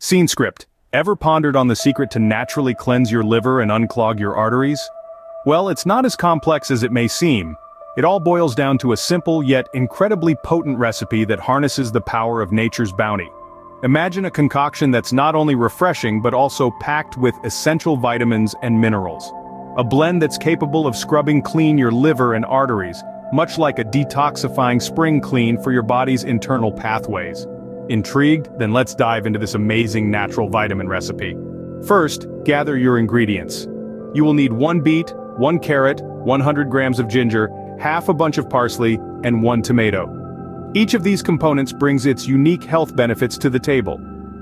Scene script. Ever pondered on the secret to naturally cleanse your liver and unclog your arteries? Well, it's not as complex as it may seem. It all boils down to a simple yet incredibly potent recipe that harnesses the power of nature's bounty. Imagine a concoction that's not only refreshing but also packed with essential vitamins and minerals. A blend that's capable of scrubbing clean your liver and arteries, much like a detoxifying spring clean for your body's internal pathways. Intrigued? Then let's dive into this amazing natural vitamin recipe. First, gather your ingredients. You will need 1 beet, 1 carrot, 100 grams of ginger, half a bunch of parsley, and 1 tomato. Each of these components brings its unique health benefits to the table.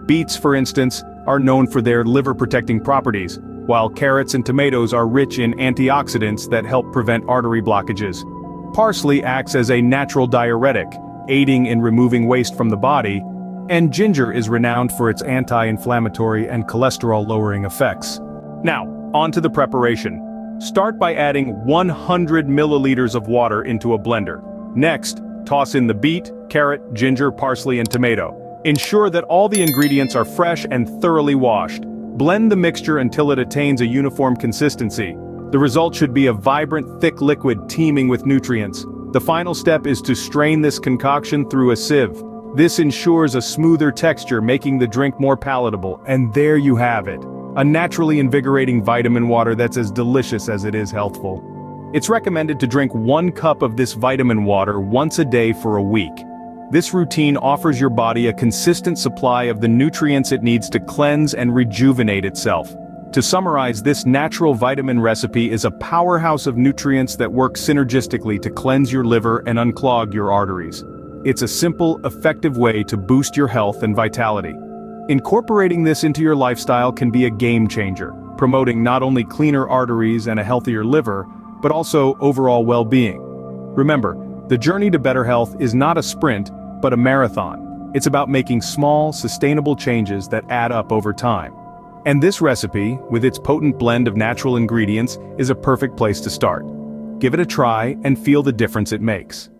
Beets, for instance, are known for their liver-protecting properties, while carrots and tomatoes are rich in antioxidants that help prevent artery blockages. Parsley acts as a natural diuretic, aiding in removing waste from the body, and ginger is renowned for its anti-inflammatory and cholesterol-lowering effects. Now, on to the preparation. Start by adding 100 milliliters of water into a blender. Next, toss in the beet, carrot, ginger, parsley, and tomato. Ensure that all the ingredients are fresh and thoroughly washed. Blend the mixture until it attains a uniform consistency. The result should be a vibrant, thick liquid teeming with nutrients. The final step is to strain this concoction through a sieve. This ensures a smoother texture, making the drink more palatable, and there you have it. A naturally invigorating vitamin water that's as delicious as it is healthful. It's recommended to drink 1 cup of this vitamin water once a day for a week. This routine offers your body a consistent supply of the nutrients it needs to cleanse and rejuvenate itself. To summarize, this natural vitamin recipe is a powerhouse of nutrients that work synergistically to cleanse your liver and unclog your arteries. It's a simple, effective way to boost your health and vitality. Incorporating this into your lifestyle can be a game changer, promoting not only cleaner arteries and a healthier liver, but also overall well-being. Remember, the journey to better health is not a sprint, but a marathon. It's about making small, sustainable changes that add up over time. And this recipe, with its potent blend of natural ingredients, is a perfect place to start. Give it a try and feel the difference it makes.